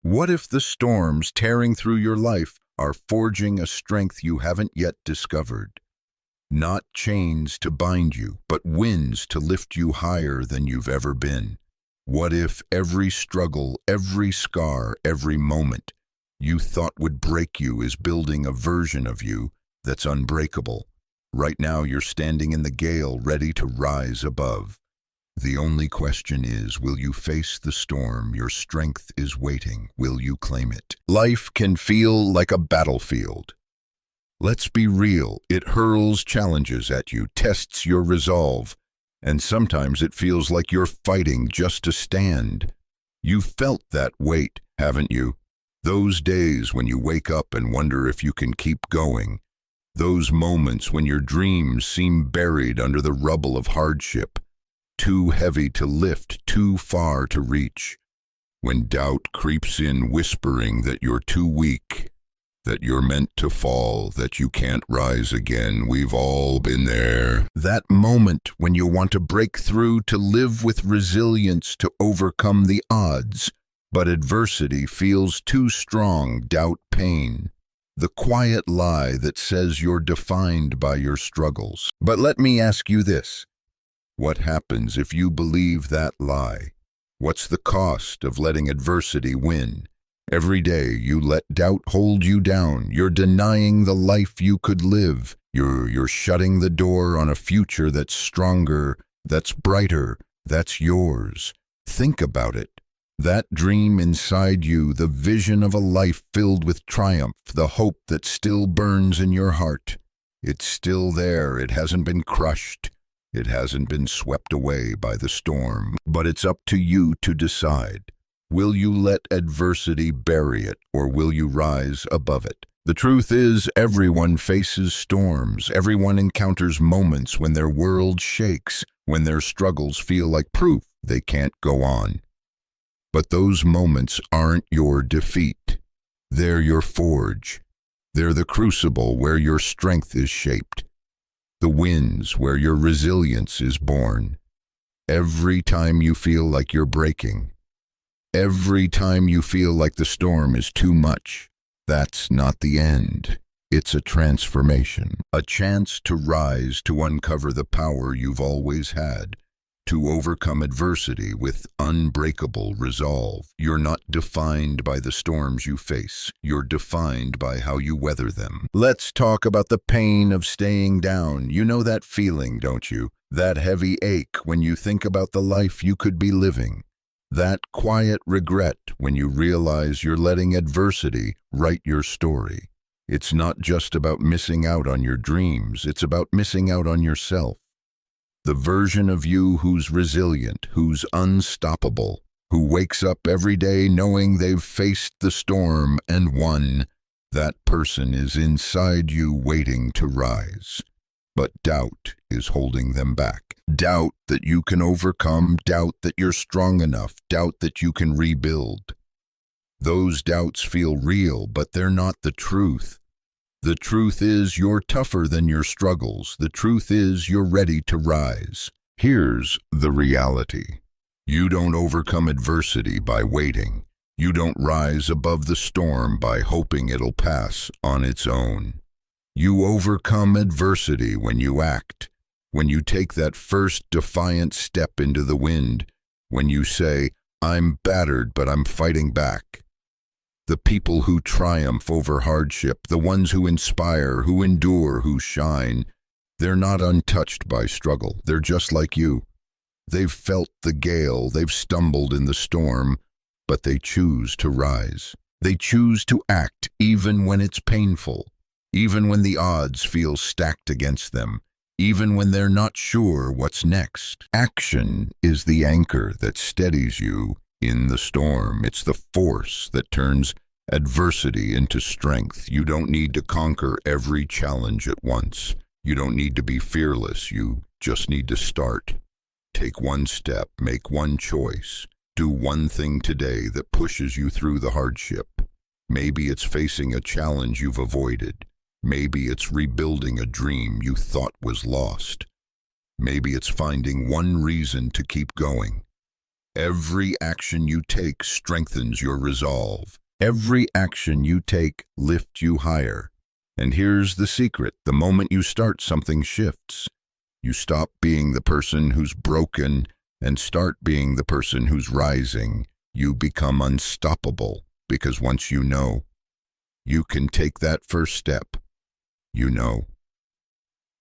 What if the storms tearing through your life are forging a strength you haven't yet discovered? Not chains to bind you, but winds to lift you higher than you've ever been. What if every struggle, every scar, every moment you thought would break you is building a version of you that's unbreakable? Right now you're standing in the gale, ready to rise above. The only question is, will you face the storm? Your strength is waiting. Will you claim it? Life can feel like a battlefield. Let's be real. It hurls challenges at you, tests your resolve, and sometimes it feels like you're fighting just to stand. You've felt that weight, haven't you? Those days when you wake up and wonder if you can keep going. Those moments when your dreams seem buried under the rubble of hardship. Too heavy to lift, too far to reach. When doubt creeps in whispering that you're too weak, that you're meant to fall, that you can't rise again. We've all been there. That moment when you want to break through, to live with resilience, to overcome the odds, but adversity feels too strong, doubt, pain. The quiet lie that says you're defined by your struggles. But let me ask you this. What happens if you believe that lie? What's the cost of letting adversity win? Every day you let doubt hold you down. You're denying the life you could live. You're shutting the door on a future that's stronger, that's brighter, that's yours. Think about it. That dream inside you, the vision of a life filled with triumph, the hope that still burns in your heart. It's still there. It hasn't been crushed. It hasn't been swept away by the storm, but it's up to you to decide. Will you let adversity bury it, or will you rise above it? The truth is, everyone faces storms. Everyone encounters moments when their world shakes, when their struggles feel like proof they can't go on. But those moments aren't your defeat. They're your forge. They're the crucible where your strength is shaped. The winds where your resilience is born. Every time you feel like you're breaking, every time you feel like the storm is too much, that's not the end. It's a transformation, a chance to rise, to uncover the power you've always had, to overcome adversity with unbreakable resolve. You're not defined by the storms you face. You're defined by how you weather them. Let's talk about the pain of staying down. You know that feeling, don't you? That heavy ache when you think about the life you could be living. That quiet regret when you realize you're letting adversity write your story. It's not just about missing out on your dreams. It's about missing out on yourself. The version of you who's resilient, who's unstoppable, who wakes up every day knowing they've faced the storm and won. That person is inside you waiting to rise. But doubt is holding them back. Doubt that you can overcome, doubt that you're strong enough, doubt that you can rebuild. Those doubts feel real, but they're not the truth. The truth is you're tougher than your struggles. The truth is you're ready to rise. Here's the reality. You don't overcome adversity by waiting. You don't rise above the storm by hoping it'll pass on its own. You overcome adversity when you act, when you take that first defiant step into the wind, when you say, "I'm battered, but I'm fighting back." The people who triumph over hardship, the ones who inspire, who endure, who shine, they're not untouched by struggle. They're just like you. They've felt the gale, they've stumbled in the storm, but they choose to rise. They choose to act even when it's painful, even when the odds feel stacked against them, even when they're not sure what's next. Action is the anchor that steadies you in the storm. It's the force that turns adversity into strength. You don't need to conquer every challenge at once. You don't need to be fearless. You just need to start. Take one step, make one choice. Do one thing today that pushes you through the hardship. Maybe it's facing a challenge you've avoided. Maybe it's rebuilding a dream you thought was lost. Maybe it's finding one reason to keep going. Every action you take strengthens your resolve. Every action you take lifts you higher. And here's the secret. The moment you start, something shifts. You stop being the person who's broken and start being the person who's rising. You become unstoppable because once you know, you can take that first step. You know,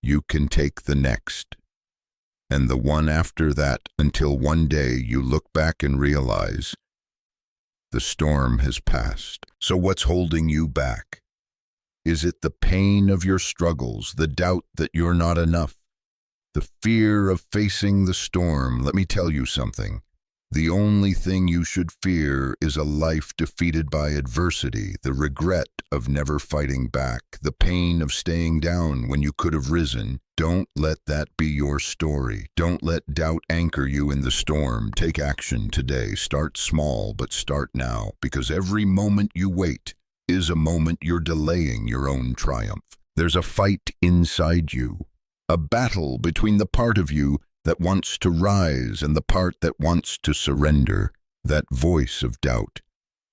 you can take the next. And the one after that, until one day you look back and realize the storm has passed. So what's holding you back? Is it the pain of your struggles, the doubt that you're not enough, the fear of facing the storm? Let me tell you something. The only thing you should fear is a life defeated by adversity, the regret of never fighting back, the pain of staying down when you could have risen. Don't let that be your story. Don't let doubt anchor you in the storm. Take action today. Start small, but start now, because every moment you wait is a moment you're delaying your own triumph. There's a fight inside you, a battle between the part of you that wants to rise and the part that wants to surrender, that voice of doubt.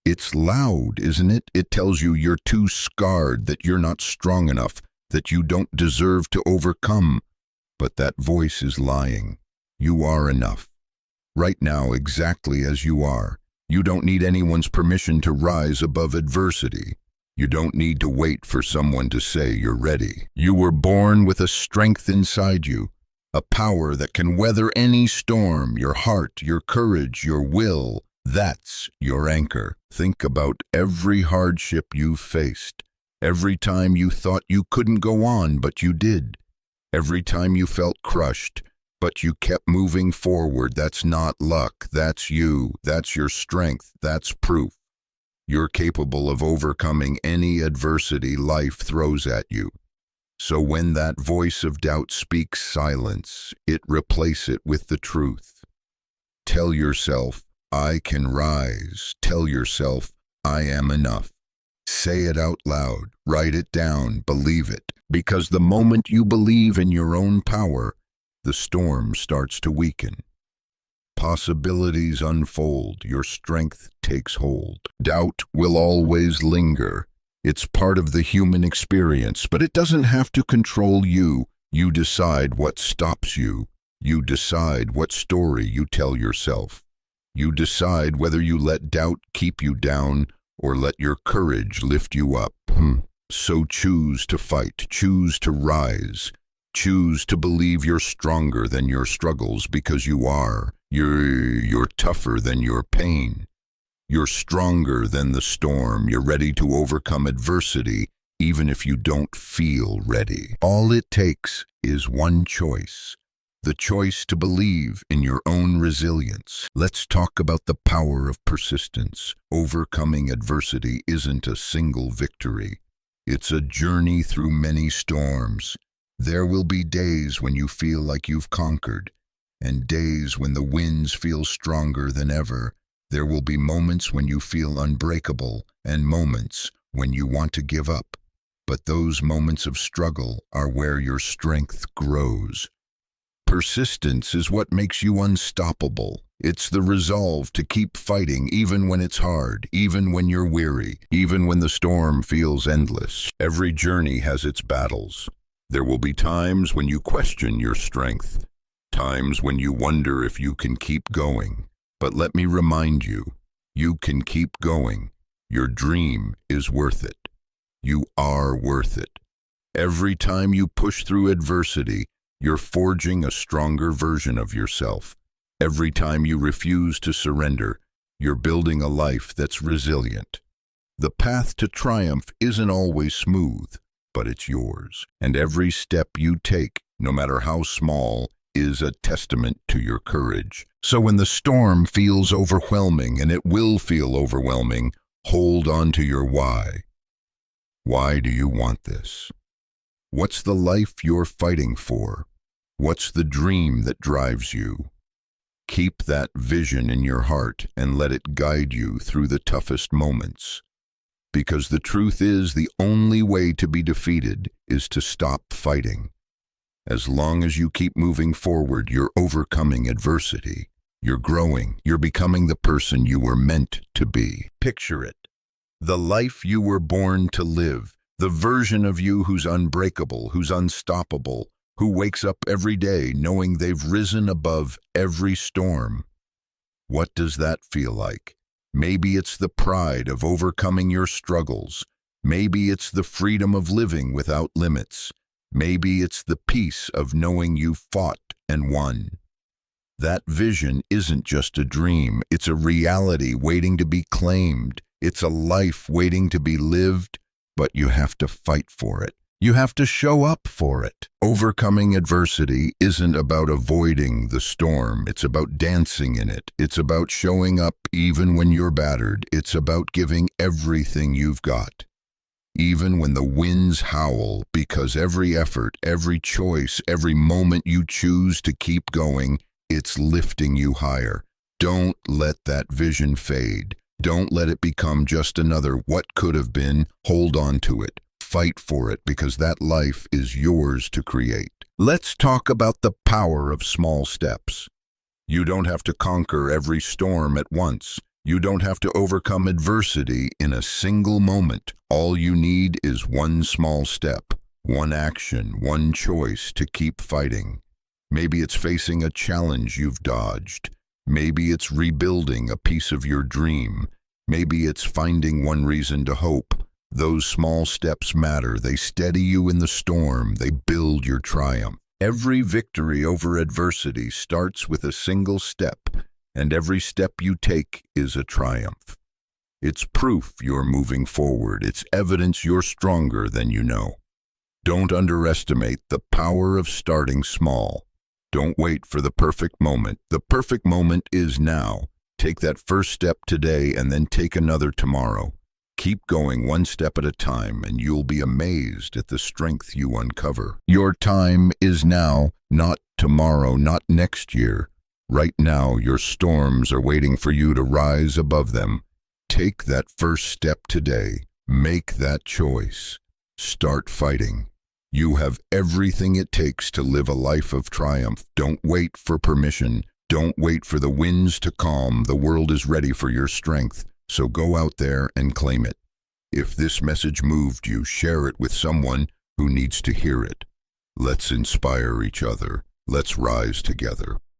It's loud, isn't it? It tells you you're too scarred, that you're not strong enough, that you don't deserve to overcome. But that voice is lying. You are enough. Right now, exactly as you are. You don't need anyone's permission to rise above adversity. You don't need to wait for someone to say you're ready. You were born with a strength inside you, a power that can weather any storm. Your heart, your courage, your will, that's your anchor. Think about every hardship you've faced. Every time you thought you couldn't go on, but you did. Every time you felt crushed, but you kept moving forward. That's not luck. That's you. That's your strength. That's proof. You're capable of overcoming any adversity life throws at you. So when that voice of doubt speaks silence, replace it with the truth. Tell yourself, I can rise. Tell yourself, I am enough. Say it out loud. Write it down. Believe it. Because the moment you believe in your own power, the storm starts to weaken. Possibilities unfold. Your strength takes hold. Doubt will always linger. It's part of the human experience, but it doesn't have to control you. You decide what stops you. You decide what story you tell yourself. You decide whether you let doubt keep you down or let your courage lift you up. So choose to fight, choose to rise, choose to believe you're stronger than your struggles, because you are. You're tougher than your pain. You're stronger than the storm. You're ready to overcome adversity, even if you don't feel ready. All it takes is one choice. The choice to believe in your own resilience. Let's talk about the power of persistence. Overcoming adversity isn't a single victory. It's a journey through many storms. There will be days when you feel like you've conquered, and days when the winds feel stronger than ever. There will be moments when you feel unbreakable, and moments when you want to give up. But those moments of struggle are where your strength grows. Persistence is what makes you unstoppable. It's the resolve to keep fighting even when it's hard, even when you're weary, even when the storm feels endless. Every journey has its battles. There will be times when you question your strength, times when you wonder if you can keep going. But let me remind you, you can keep going. Your dream is worth it. You are worth it. Every time you push through adversity, you're forging a stronger version of yourself. Every time you refuse to surrender, you're building a life that's resilient. The path to triumph isn't always smooth, but it's yours. And every step you take, no matter how small, is a testament to your courage. So when the storm feels overwhelming, and it will feel overwhelming, hold on to your why. Why do you want this? What's the life you're fighting for? What's the dream that drives you? Keep that vision in your heart and let it guide you through the toughest moments. Because the truth is, the only way to be defeated is to stop fighting. As long as you keep moving forward, you're overcoming adversity. You're growing. You're becoming the person you were meant to be. Picture it. The life you were born to live. The version of you who's unbreakable, who's unstoppable, who wakes up every day knowing they've risen above every storm. What does that feel like? Maybe it's the pride of overcoming your struggles. Maybe it's the freedom of living without limits. Maybe it's the peace of knowing you fought and won. That vision isn't just a dream, it's a reality waiting to be claimed. It's a life waiting to be lived, but you have to fight for it. You have to show up for it. Overcoming adversity isn't about avoiding the storm. It's about dancing in it. It's about showing up even when you're battered. It's about giving everything you've got. Even when the winds howl, because every effort, every choice, every moment you choose to keep going, it's lifting you higher. Don't let that vision fade. Don't let it become just another what could have been. Hold on to it. Fight for it, because that life is yours to create. Let's talk about the power of small steps. You don't have to conquer every storm at once. You don't have to overcome adversity in a single moment. All you need is one small step, one action, one choice to keep fighting. Maybe it's facing a challenge you've dodged. Maybe it's rebuilding a piece of your dream. Maybe it's finding one reason to hope. Those small steps matter. They steady you in the storm. They build your triumph. Every victory over adversity starts with a single step, and every step you take is a triumph. It's proof you're moving forward. It's evidence you're stronger than you know. Don't underestimate the power of starting small. Don't wait for the perfect moment. The perfect moment is now. Take that first step today and then take another tomorrow. Keep going one step at a time, and you'll be amazed at the strength you uncover. Your time is now, not tomorrow, not next year. Right now, your storms are waiting for you to rise above them. Take that first step today. Make that choice. Start fighting. You have everything it takes to live a life of triumph. Don't wait for permission. Don't wait for the winds to calm. The world is ready for your strength. So go out there and claim it. If this message moved you, share it with someone who needs to hear it. Let's inspire each other. Let's rise together.